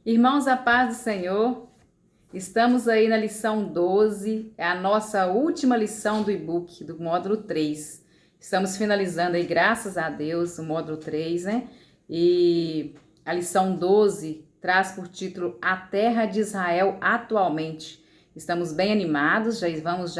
Irmãos, a paz do Senhor, estamos aí na lição 12, é a nossa última lição do e-book, do módulo 3. Estamos finalizando aí, graças a Deus, o módulo 3, né? E a lição 12 traz por título A Terra de Israel Atualmente. Estamos bem animados, vamos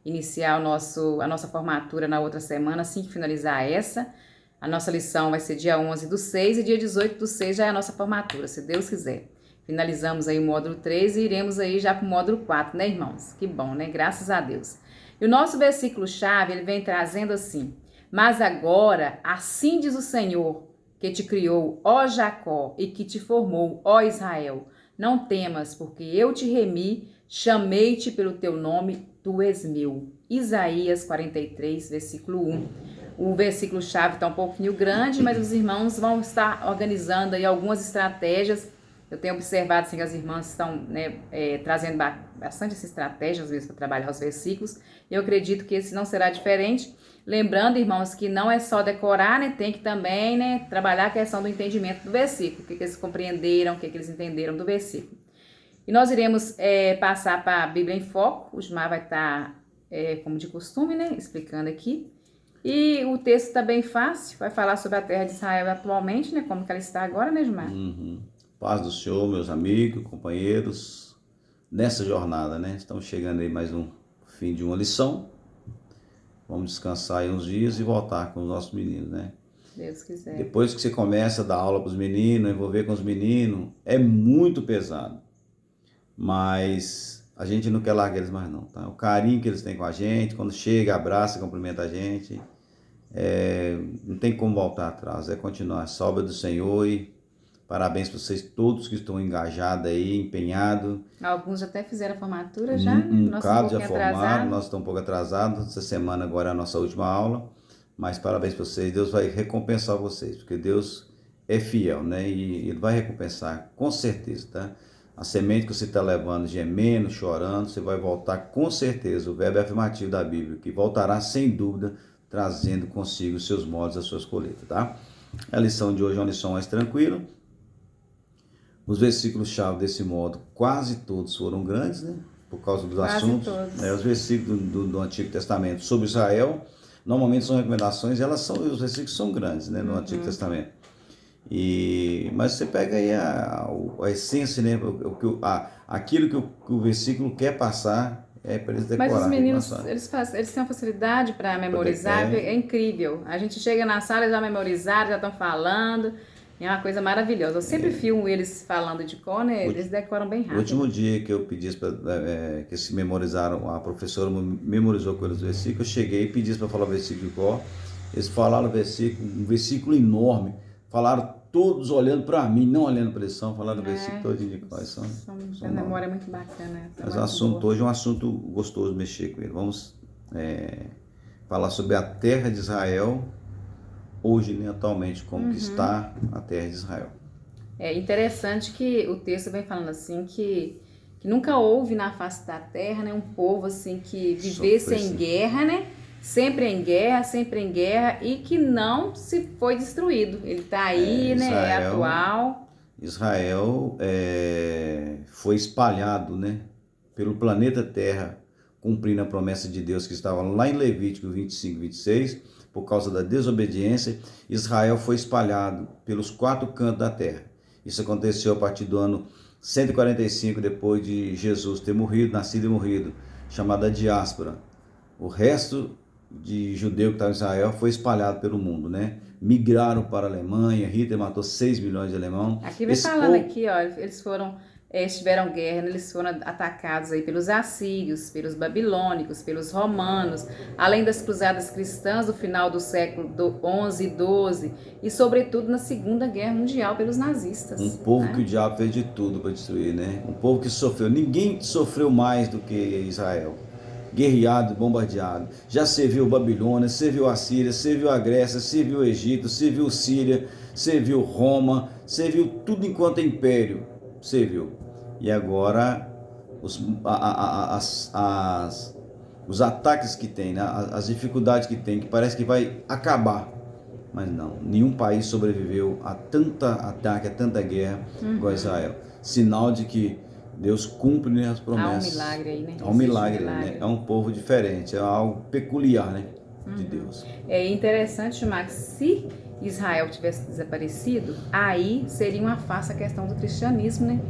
iniciar a nossa formatura na outra semana, assim que finalizar essa. A nossa lição vai ser dia 11/6 e dia 18/6 já é a nossa formatura, se Deus quiser. Finalizamos aí o módulo 3 e iremos aí já para o módulo 4, né, irmãos? Que bom, né? Graças a Deus. E o nosso versículo-chave, ele vem trazendo assim: Mas agora, assim diz o Senhor, que te criou, ó Jacó, e que te formou, ó Israel. Não temas, porque eu te remi, chamei-te pelo teu nome, tu és meu. Isaías 43, versículo 1. O versículo-chave está um pouquinho grande, mas os irmãos vão estar organizando aí algumas estratégias. Eu tenho observado assim, que as irmãs estão trazendo bastante essa estratégia, às vezes, para trabalhar os versículos. E eu acredito que esse não será diferente. Lembrando, irmãos, que não é só decorar, né? Tem que também, né, trabalhar a questão do entendimento do versículo. O que eles compreenderam, o que eles entenderam do versículo. E nós iremos passar para a Bíblia em Foco. O Gilmar vai estar, como de costume, né, explicando aqui. E o texto está bem fácil, vai falar sobre a terra de Israel atualmente, né? Como que ela está agora, né, Gilmar? Paz do Senhor, meus amigos, companheiros, nessa jornada, né? Estamos chegando aí mais um fim de uma lição. Vamos descansar aí uns dias e voltar com os nossos meninos, né? Deus quiser. Depois que você começa a dar aula para os meninos, envolver com os meninos, é muito pesado. Mas a gente não quer largar eles mais não, tá? O carinho que eles têm com a gente, quando chega, abraça, cumprimenta a gente, não tem como voltar atrás, é continuar. Salve do Senhor e parabéns para vocês todos que estão engajados aí, empenhados. Alguns até fizeram a formatura já, né? Um Nós bocado um já pouquinho formaram, nós estamos um pouco atrasados. Essa semana agora é a nossa última aula, mas parabéns para vocês. Deus vai recompensar vocês, porque Deus é fiel, né? E Ele vai recompensar, com certeza, tá? A semente que você está levando, gemendo, chorando, você vai voltar com certeza. O verbo é afirmativo da Bíblia, que voltará sem dúvida, trazendo consigo os seus modos, as suas colheitas, tá? A lição de hoje é uma lição mais tranquila. Os versículos-chave desse modo, quase todos foram grandes, né? Por causa dos assuntos. Os versículos do Antigo Testamento sobre Israel, normalmente são recomendações, os versículos são grandes, né? No Antigo Testamento. Mas você pega aí a essência, né? Aquilo que o versículo quer passar para eles decorar. Mas os meninos, eles têm uma facilidade para memorizar, é incrível. A gente chega na sala, já memorizaram, já estão falando. É uma coisa maravilhosa. Eu sempre filmo eles falando de cor, né? Eles decoram bem rápido. O último dia que eu pedi que se memorizaram, a professora memorizou com eles o versículo, eu cheguei e pedi para falar o versículo de cor. Eles falaram um versículo enorme. Falaram todos olhando para mim, não olhando para eles, falaram o versículo todo de cor. A memória é muito bacana. Mas o assunto hoje é um assunto gostoso mexer com ele. Vamos falar sobre a terra de Israel, hoje, né, atualmente, como que está a terra de Israel. É interessante que o texto vem falando assim que nunca houve na face da terra, né, um povo assim que vivesse em guerra, né? Sempre em guerra e que não se foi destruído. Ele está aí, né? É atual. Israel foi espalhado, né, pelo planeta Terra, cumprindo a promessa de Deus que estava lá em Levítico 25/26. Por causa da desobediência, Israel foi espalhado pelos 4 cantos da terra. Isso aconteceu a partir do ano 145, depois de Jesus ter morrido, nascido e morrido, chamada diáspora. O resto de judeu que estava em Israel foi espalhado pelo mundo, né? Migraram para a Alemanha, Hitler matou 6 milhões de alemãos. Aqui vem falando aqui, ó, eles tiveram guerra, eles foram atacados aí pelos assírios, pelos babilônicos, pelos romanos, além das cruzadas cristãs do final do século 11 e 12 e sobretudo na Segunda Guerra Mundial pelos nazistas. Um povo que o diabo fez de tudo para destruir, né? Um povo que sofreu, ninguém sofreu mais do que Israel. Guerreado, bombardeado. Já serviu Babilônia, serviu a Síria, serviu a Grécia, serviu o Egito, serviu Síria, serviu Roma, serviu tudo enquanto império, serviu. E agora os ataques que tem, né? As dificuldades que tem, que parece que vai acabar. Mas não, nenhum país sobreviveu a tanta ataque, a tanta guerra igual Israel. Sinal de que Deus cumpre, né, as promessas. Há um milagre aí, né? Há um milagre, né? É um povo diferente, é algo peculiar, né, de Deus. É interessante, Max, se Israel tivesse desaparecido, aí seria uma farsa a questão do cristianismo, né?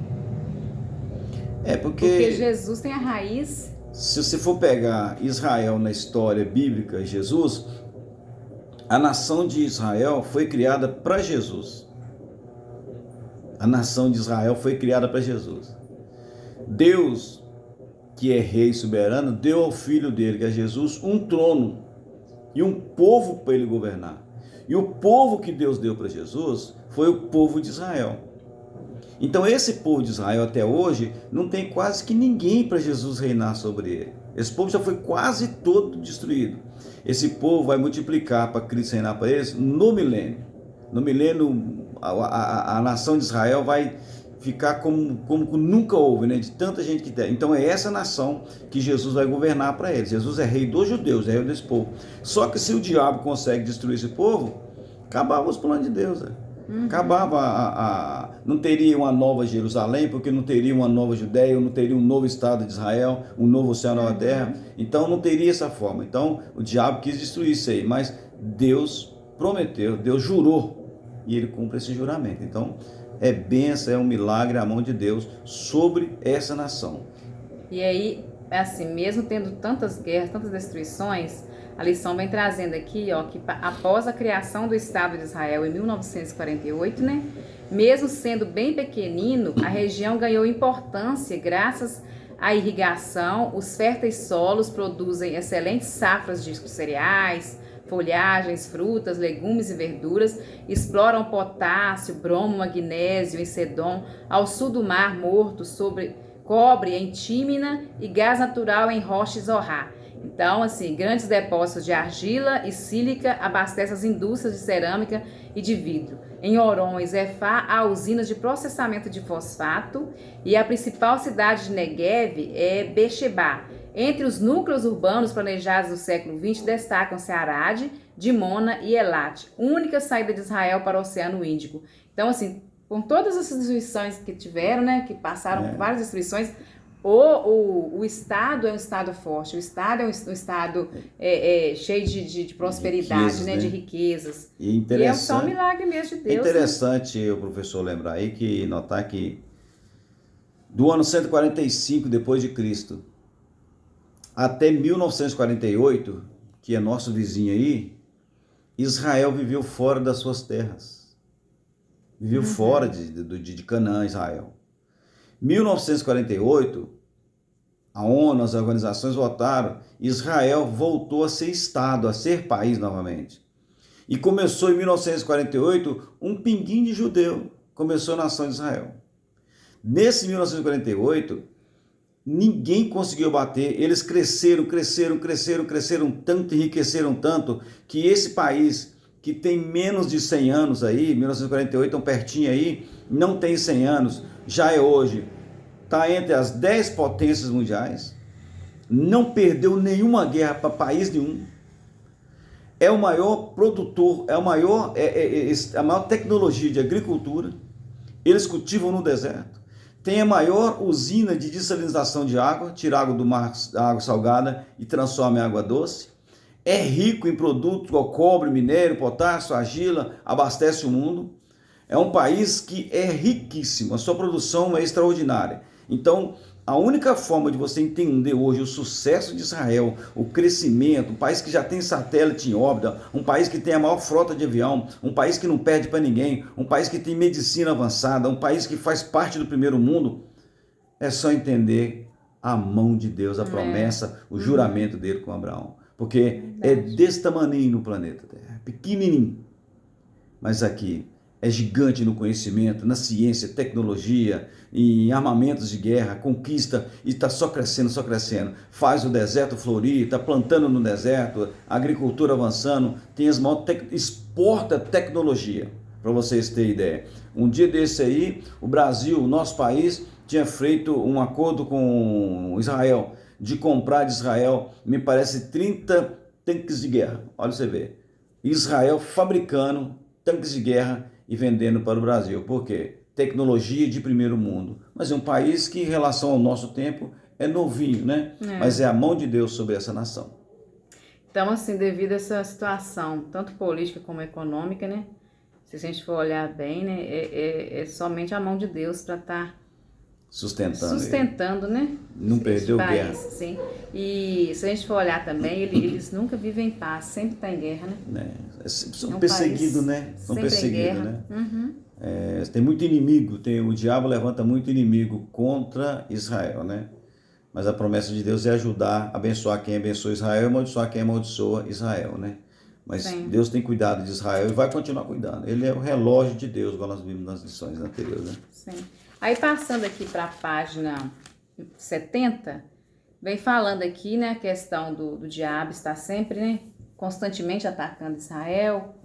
Porque Jesus tem a raiz. Se você for pegar Israel na história bíblica, Jesus, a nação de Israel foi criada para Jesus. A nação de Israel foi criada para Jesus. Deus, que é rei soberano, deu ao filho dele, que é Jesus, um trono e um povo para ele governar. E o povo que Deus deu para Jesus foi o povo de Israel. Então esse povo de Israel até hoje não tem quase que ninguém para Jesus reinar sobre ele. Esse povo já foi quase todo destruído. Esse povo vai multiplicar para Cristo reinar para eles no milênio. No milênio a nação de Israel vai ficar como nunca houve, né? De tanta gente que tem. Então é essa nação que Jesus vai governar para eles. Jesus é rei dos judeus, é rei desse povo. Só que se o diabo consegue destruir esse povo, acabava os planos de Deus, né? Acabava não teria uma nova Jerusalém, porque não teria uma nova Judéia, não teria um novo estado de Israel, um novo céu, nova terra. Então não teria essa forma. Então o diabo quis destruir isso aí, mas Deus prometeu, Deus jurou, e ele cumpre esse juramento. Então é bênção, é um milagre a mão de Deus sobre essa nação. E aí, assim, mesmo tendo tantas guerras, tantas destruições, a lição vem trazendo aqui, ó, que após a criação do Estado de Israel em 1948, né, mesmo sendo bem pequenino, a região ganhou importância graças à irrigação. Os férteis solos produzem excelentes safras de cereais, folhagens, frutas, legumes e verduras, exploram potássio, bromo, magnésio em Sedom, ao sul do Mar Morto, sobre cobre em Tímina e gás natural em Rosh Zohar. Então, assim, grandes depósitos de argila e sílica abastecem as indústrias de cerâmica e de vidro. Em Oron e Zefá, há usinas de processamento de fosfato e a principal cidade de Negev é Bexebá. Entre os núcleos urbanos planejados do século XX destacam-se Arad, Dimona e Elat, única saída de Israel para o Oceano Índico. Então, assim, com todas as destruições que tiveram, né, que passaram várias destruições, o Estado é um Estado forte, o Estado é um Estado cheio de prosperidade, riquezas, né, de riquezas. E é só um milagre mesmo de Deus. É interessante, né, o professor lembrar aí, que notar que do ano 145 depois de Cristo até 1948, que é nosso vizinho aí, Israel viveu fora das suas terras. Viveu fora de Canaã, Israel. 1948, a ONU, as organizações votaram, Israel voltou a ser Estado, a ser país novamente. E começou em 1948 um pinguim de judeu, começou a nação de Israel. Nesse 1948, ninguém conseguiu bater, eles cresceram tanto, enriqueceram tanto, que esse país, que tem menos de 100 anos aí, 1948, tão pertinho aí, não tem 100 anos, já é hoje, está entre as 10 potências mundiais, não perdeu nenhuma guerra para país nenhum, é o maior produtor, é a maior tecnologia de agricultura, eles cultivam no deserto, tem a maior usina de dessalinização de água, tira água do mar, água salgada e transforma em água doce, é rico em produtos como cobre, minério, potássio, argila, abastece o mundo. É um país que é riquíssimo, a sua produção é extraordinária. Então, a única forma de você entender hoje o sucesso de Israel, o crescimento, um país que já tem satélite em órbita, um país que tem a maior frota de avião, um país que não perde para ninguém, um país que tem medicina avançada, um país que faz parte do primeiro mundo, é só entender a mão de Deus, a promessa, o juramento dele com Abraão. Porque é desse tamanho no planeta Terra, pequenininho, mas aqui é gigante no conhecimento, na ciência, tecnologia, em armamentos de guerra, conquista, e está só crescendo, faz o deserto florir, está plantando no deserto, a agricultura avançando, tem as maiores exporta tecnologia, para vocês terem ideia. Um dia desse aí, o Brasil, o nosso país, tinha feito um acordo com Israel, de comprar de Israel, me parece 30 tanques de guerra, olha você ver. Israel fabricando tanques de guerra e vendendo para o Brasil. Por quê? Tecnologia de primeiro mundo. Mas é um país que, em relação ao nosso tempo, é novinho, né? Mas é a mão de Deus sobre essa nação. Então, assim, devido a essa situação, tanto política como econômica, né? Se a gente for olhar bem, né? É somente a mão de Deus para estar sustentando, né? Não perdeu guerra. Sim. E se a gente for olhar também, eles nunca vivem em paz, sempre está em guerra, né? São perseguidos, né? São perseguidos, né? Uhum. Tem muito inimigo, o diabo levanta muito inimigo contra Israel, né? Mas a promessa de Deus é ajudar, abençoar quem abençoa Israel e amaldiçoar quem amaldiçoa Israel, né? Mas sim, Deus tem cuidado de Israel e vai continuar cuidando. Ele é o relógio de Deus, igual nós vimos nas lições anteriores, né? Sim. Aí passando aqui para a página 70, vem falando aqui, né, a questão do diabo estar sempre, né, constantemente atacando Israel,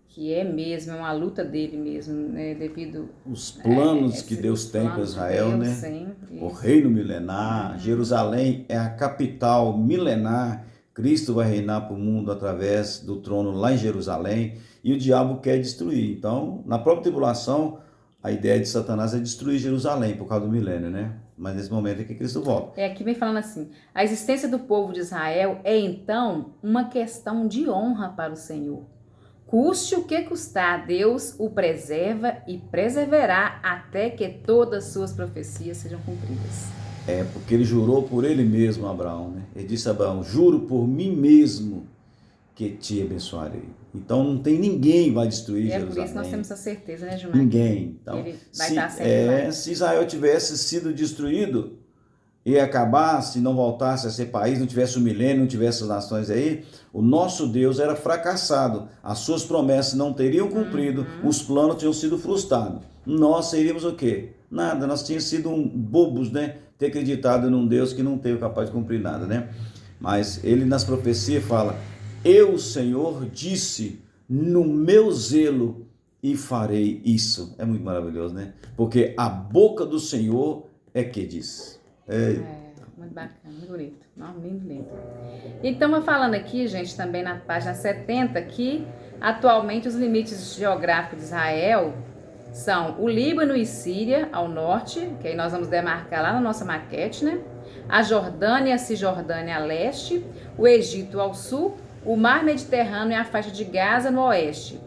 que é uma luta dele mesmo, né, devido os planos que Deus tem para Israel, né? Sim, o reino milenar, Jerusalém é a capital milenar. Cristo vai reinar para o mundo através do trono lá em Jerusalém e o diabo quer destruir. Então, na própria tribulação, a ideia de Satanás é destruir Jerusalém por causa do milênio, né? Mas nesse momento é que Cristo volta. Aqui vem falando assim, a existência do povo de Israel é então uma questão de honra para o Senhor. Custe o que custar, Deus o preserva e preservará até que todas as suas profecias sejam cumpridas. Porque ele jurou por ele mesmo, Abraão, né? Ele disse a Abraão, juro por mim mesmo que te abençoarei. Então não tem ninguém que vai destruir Jerusalém. É por isso que nós temos essa certeza, né, Gilmar? Ninguém. Então, ele vai estar sempre lá. Se Israel tivesse sido destruído e acabasse, não voltasse a ser país, não tivesse o milênio, não tivesse as nações aí, o nosso Deus era fracassado. As suas promessas não teriam cumprido, os planos tinham sido frustrados. Nós seríamos o quê? Nada, nós tínhamos sido bobos, né? Ter acreditado num Deus que não teve capaz de cumprir nada, né? Mas ele nas profecias fala, eu, Senhor, disse no meu zelo e farei isso. É muito maravilhoso, né? Porque a boca do Senhor é que diz. Muito bacana, muito bonito. Não, lindo, lindo. Então, falando aqui, gente, também na página 70, que atualmente os limites geográficos de Israel são o Líbano e Síria ao norte, que aí nós vamos demarcar lá na nossa maquete, né? A Jordânia e a Cisjordânia a leste, o Egito ao sul, o Mar Mediterrâneo e a faixa de Gaza no oeste.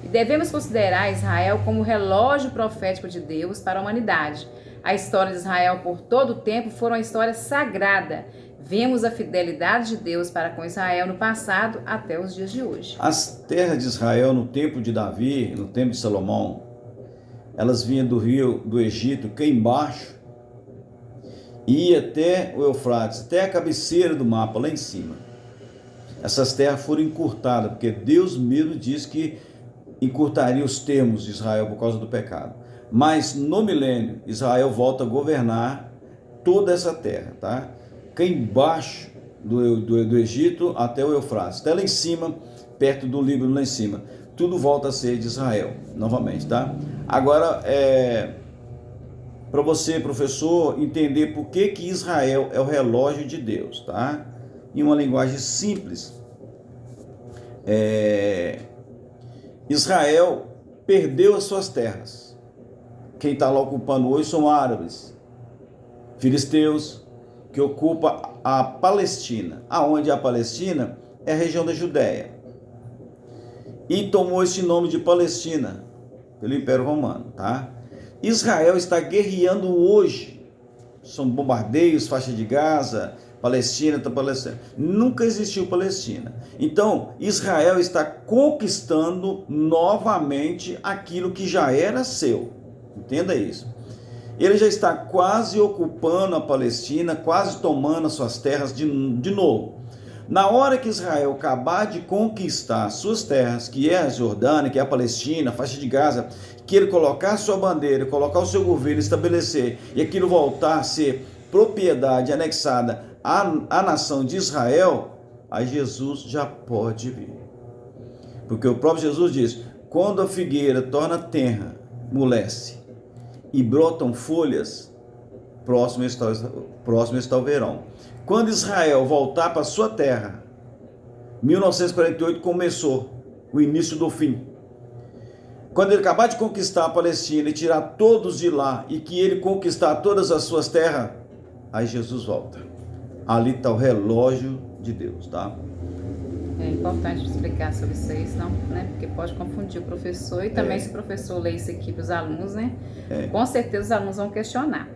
E devemos considerar Israel como o relógio profético de Deus para a humanidade. A história de Israel por todo o tempo foi uma história sagrada. Vemos a fidelidade de Deus para com Israel no passado até os dias de hoje. As terras de Israel no tempo de Davi, no tempo de Salomão, elas vinham do rio do Egito, que embaixo, e ia até o Eufrates, até a cabeceira do mapa, lá em cima. Essas terras foram encurtadas, porque Deus mesmo disse que encurtaria os termos de Israel por causa do pecado. Mas no milênio, Israel volta a governar toda essa terra, tá? Que embaixo do Egito até o Eufrates, até lá em cima, perto do Líbano, lá em cima. Tudo volta a ser de Israel, novamente, tá? Agora, para você, professor, entender por que Israel é o relógio de Deus, tá? Em uma linguagem simples. Israel perdeu as suas terras. Quem está lá ocupando hoje são árabes, filisteus, que ocupa a Palestina. Aonde é a Palestina? É a região da Judéia. E tomou esse nome de Palestina pelo Império Romano, tá? Israel está guerreando hoje. São bombardeios, faixa de Gaza, Palestina. Nunca existiu Palestina. Então, Israel está conquistando novamente aquilo que já era seu. Entenda isso. Ele já está quase ocupando a Palestina, quase tomando as suas terras de novo. Na hora que Israel acabar de conquistar suas terras, que é a Jordânia, que é a Palestina, a faixa de Gaza, que ele colocar sua bandeira, colocar o seu governo, estabelecer, e aquilo voltar a ser propriedade anexada à nação de Israel, aí Jesus já pode vir. Porque o próprio Jesus diz, quando a figueira torna tenra, amolece, e brotam folhas, próximo está o verão. Quando Israel voltar para sua terra, 1948 começou o início do fim. Quando ele acabar de conquistar a Palestina e tirar todos de lá, e que ele conquistar todas as suas terras, aí Jesus volta. Ali está o relógio de Deus, tá? É importante explicar sobre isso aí, senão, né? Porque pode confundir o professor e também se o professor ler isso aqui para os alunos, né? Com certeza os alunos vão questionar.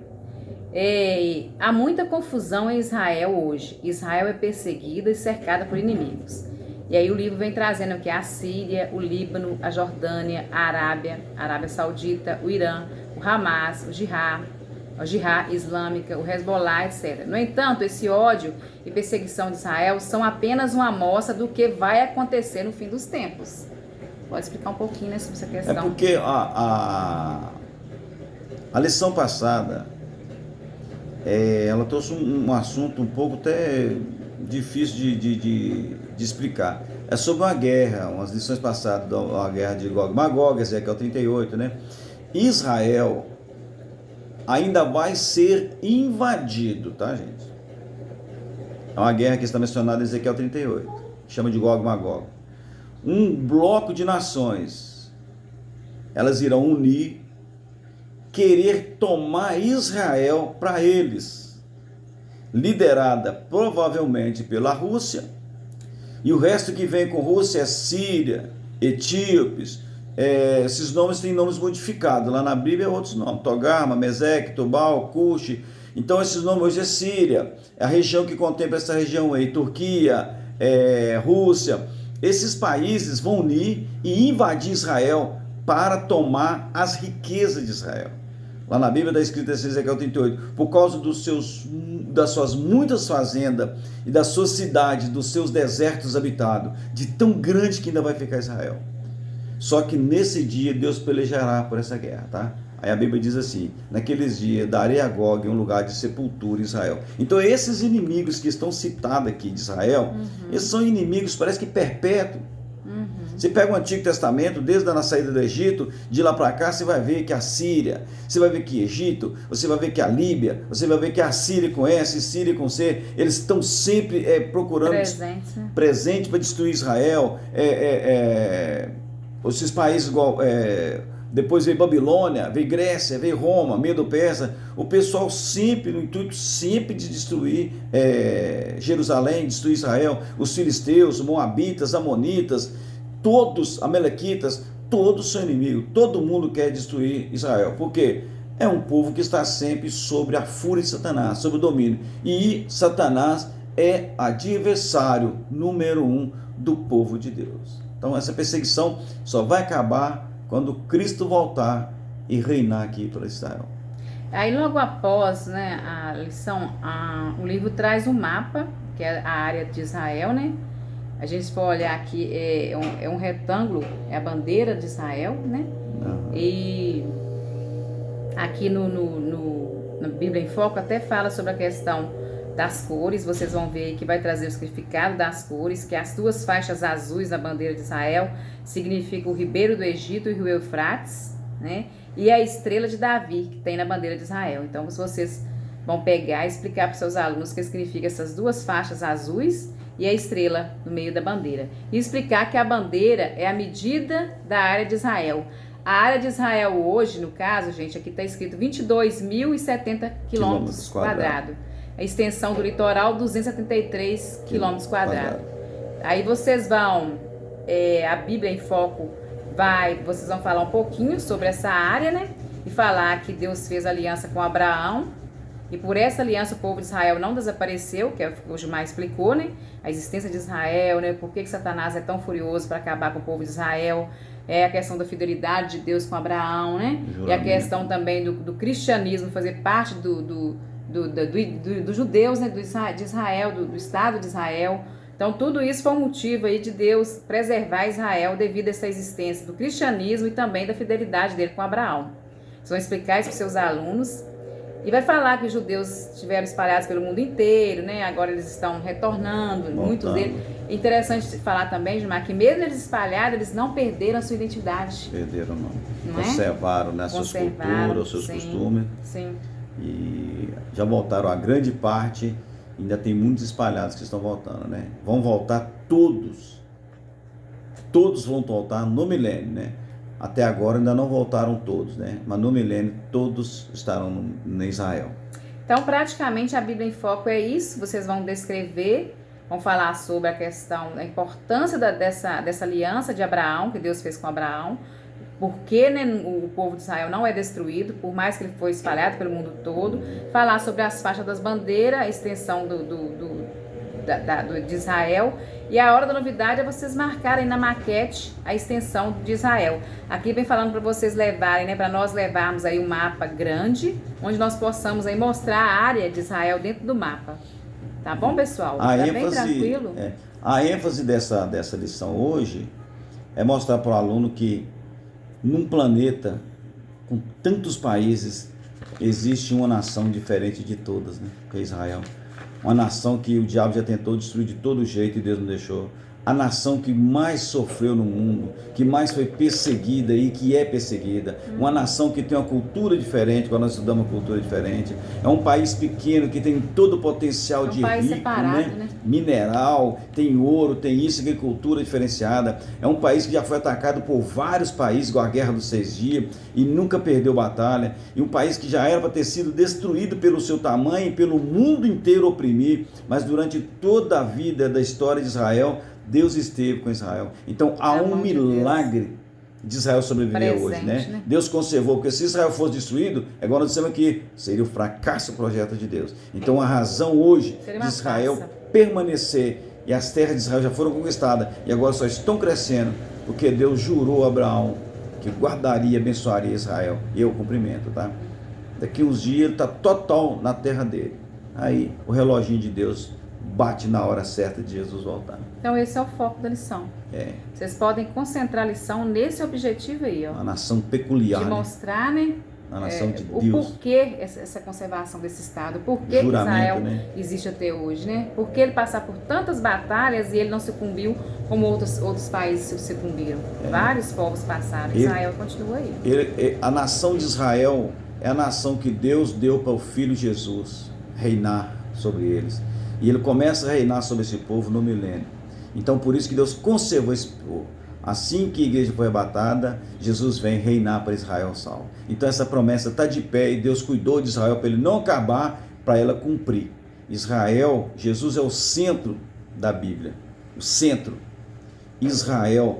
Há muita confusão em Israel hoje. Israel é perseguida e cercada por inimigos. E aí o livro vem trazendo o que? A Síria, o Líbano, a Jordânia, a Arábia Saudita, o Irã, o Hamas, o Jihad Islâmica, o Hezbollah, etc. No entanto, esse ódio e perseguição de Israel são apenas uma amostra do que vai acontecer no fim dos tempos. Pode explicar um pouquinho, né, sobre essa questão? É porque a lição passada, ela trouxe um assunto um pouco até difícil de explicar. É sobre uma guerra, umas lições passadas, a guerra de Gog e Magog, Ezequiel 38, né? Israel ainda vai ser invadido, tá, gente? É uma guerra que está mencionada em Ezequiel 38, chama de Gog e Magog. Um bloco de nações, elas irão unir, querer tomar Israel para eles, liderada provavelmente pela Rússia, e o resto que vem com Rússia é Síria, etíopes, esses nomes têm nomes modificados, lá na Bíblia é outros nomes, Togarma, Meseque, Tubal, Cuxi. Então esses nomes hoje é Síria, é a região que contempla essa região aí, Turquia, Rússia. Esses países vão unir e invadir Israel para tomar as riquezas de Israel. Lá na Bíblia está escrito em Ezequiel 38, por causa das suas muitas fazendas e das suas cidades, dos seus desertos habitados, de tão grande que ainda vai ficar Israel. Só que nesse dia Deus pelejará por essa guerra, tá? Aí a Bíblia diz assim, naqueles dias darei a Gog um lugar de sepultura em Israel. Então esses inimigos que estão citados aqui de Israel, esses são inimigos, parece que perpétuos. Você pega o Antigo Testamento, desde a saída do Egito, de lá para cá, você vai ver que a Síria, você vai ver que Egito, você vai ver que a Líbia, você vai ver que a Síria com S, Síria com C, eles estão sempre procurando presente para destruir Israel. Esses países igual... depois veio Babilônia, veio Grécia, veio Roma, Medo-Persa, o pessoal sempre, no intuito sempre de destruir Jerusalém, destruir Israel, os filisteus, moabitas, amonitas, todos, amalequitas, todos são inimigos, todo mundo quer destruir Israel, porque é um povo que está sempre sobre a fúria de Satanás, sobre o domínio, e Satanás é adversário número 1 do povo de Deus. Então essa perseguição só vai acabar quando Cristo voltar e reinar aqui para Israel. Aí logo após, né, a lição, o livro traz um mapa, que é a área de Israel, né? A gente for olhar aqui, é um retângulo, é a bandeira de Israel, né? E aqui na Bíblia em Foco até fala sobre a questão das cores, vocês vão ver que vai trazer o significado das cores, que as duas faixas azuis na bandeira de Israel significam o ribeiro do Egito e o rio Eufrates, né? E a estrela de Davi, que tem na bandeira de Israel. Então, vocês vão pegar e explicar para os seus alunos o que significa essas duas faixas azuis e a estrela no meio da bandeira. E explicar que a bandeira é a medida da área de Israel. A área de Israel hoje, no caso, gente, aqui está escrito 22.070 quilômetros quadrados. A extensão do litoral, 273 quilômetros quadrados. Aí vocês vão, a Bíblia em Foco, vocês vão falar um pouquinho sobre essa área, né? E falar que Deus fez aliança com Abraão. E por essa aliança o povo de Israel não desapareceu, que é o que o Gilmar explicou, né? A existência de Israel, né? Por que Satanás é tão furioso para acabar com o povo de Israel. É a questão da fidelidade de Deus com Abraão, né? E a questão também do cristianismo fazer parte dos judeus, né? De Israel, do Estado de Israel. Então tudo isso foi um motivo aí de Deus preservar Israel devido a essa existência do cristianismo e também da fidelidade dele com Abraão. Vocês vão explicar isso para os seus alunos. E vai falar que os judeus estiveram espalhados pelo mundo inteiro, né? Agora eles estão retornando, muitos deles. Interessante falar também, Gilmar, que mesmo eles espalhados, eles não perderam a sua identidade. Perderam não. Conservaram, né, suas culturas, seus costumes. Sim. E já voltaram a grande parte, ainda tem muitos espalhados que estão voltando, né? Vão voltar todos todos vão voltar no milênio, né? Até agora ainda não voltaram todos, né? Mas no milênio todos estarão em Israel. Então, praticamente, a Bíblia em Foco é isso. Vocês vão descrever, vão falar sobre a questão, a importância dessa aliança de Abraão, que Deus fez com Abraão. Porque, né, o povo de Israel não é destruído, por mais que ele foi espalhado pelo mundo todo. Falar sobre as faixas das bandeiras, a extensão de Israel. E a hora da novidade é vocês marcarem na maquete a extensão de Israel. Aqui vem falando para vocês levarem, né, para nós levarmos aí um mapa grande, onde nós possamos aí mostrar a área de Israel dentro do mapa. Tá bom, pessoal? Tá bem tranquilo? A ênfase dessa lição hoje é mostrar para o aluno que num planeta com tantos países existe uma nação diferente de todas, né? Que é Israel. Uma nação que o diabo já tentou destruir de todo jeito e Deus não deixou. A nação que mais sofreu no mundo, que mais foi perseguida e que é perseguida. Uma nação que tem uma cultura diferente, quando nós estudamos uma cultura diferente. É um país pequeno que tem todo o potencial de rico, separado, né? Mineral, tem ouro, tem isso, agricultura diferenciada. É um país que já foi atacado por vários países, igual a Guerra dos 6 Dias, e nunca perdeu batalha. E um país que já era para ter sido destruído pelo seu tamanho e pelo mundo inteiro oprimir, mas durante toda a vida da história de Israel, Deus esteve com Israel. Então há um milagre de Israel sobreviver hoje, né? Deus conservou, porque se Israel fosse destruído, agora nós dissemos aqui, seria o fracasso do projeto de Deus. Então a razão hoje de Israel permanecer, e as terras de Israel já foram conquistadas, e agora só estão crescendo, porque Deus jurou a Abraão que guardaria e abençoaria Israel. E eu cumprimento, tá? Daqui uns dias ele está total na terra dele. Aí o reloginho de Deus bate na hora certa de Jesus voltar. Então esse é o foco da lição. Vocês podem concentrar a lição nesse objetivo aí, ó. Uma nação peculiar, de mostrar, né? A nação de o Deus. Porquê essa conservação desse Estado, por que Israel, né, existe até hoje, né? Por que ele passar por tantas batalhas e ele não sucumbiu como outros países sucumbiram. Vários povos passaram, Israel continua aí. A nação de Israel é a nação que Deus deu para o Filho Jesus reinar sobre eles. E ele começa a reinar sobre esse povo no milênio. Então por isso que Deus conservou esse povo. Assim que a igreja foi abatada, Jesus vem reinar para Israel salvo. Então essa promessa está de pé e Deus cuidou de Israel para ele não acabar, para ela cumprir. Israel, Jesus é o centro da Bíblia. O centro. Israel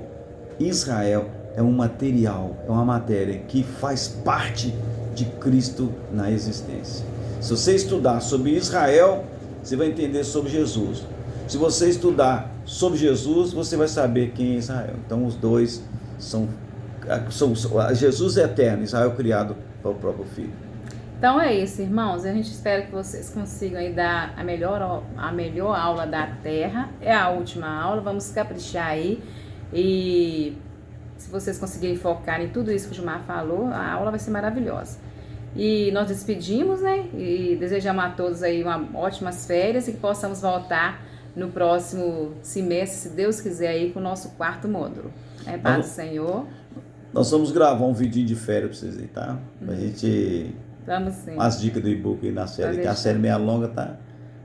é um material, é uma matéria que faz parte de Cristo na existência. Se você estudar sobre Israel, você vai entender sobre Jesus. Se você estudar sobre Jesus, você vai saber quem é Israel. Então os dois são Jesus é eterno, Israel criado para o próprio Filho. Então é isso, irmãos. A gente espera que vocês consigam aí dar a melhor aula da Terra. É a última aula, vamos caprichar aí. E se vocês conseguirem focar em tudo isso que o Gilmar falou, a aula vai ser maravilhosa. E nós despedimos, né? E desejamos a todos aí ótimas férias e que possamos voltar no próximo semestre, se Deus quiser, aí com o nosso 4º módulo. Paz do Senhor. Nós vamos gravar um vidinho de férias para vocês aí, tá? Pra gente... Vamos sim. As dicas do e-book aí na série, que a série meia longa, tá?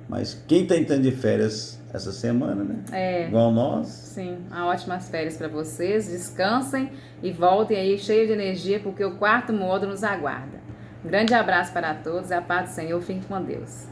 Mas quem tá entrando de férias essa semana, né? Igual nós. Sim, ótimas férias para vocês. Descansem e voltem aí cheio de energia, porque o 4º módulo nos aguarda. Um grande abraço para todos, a paz do Senhor, fiquem com Deus.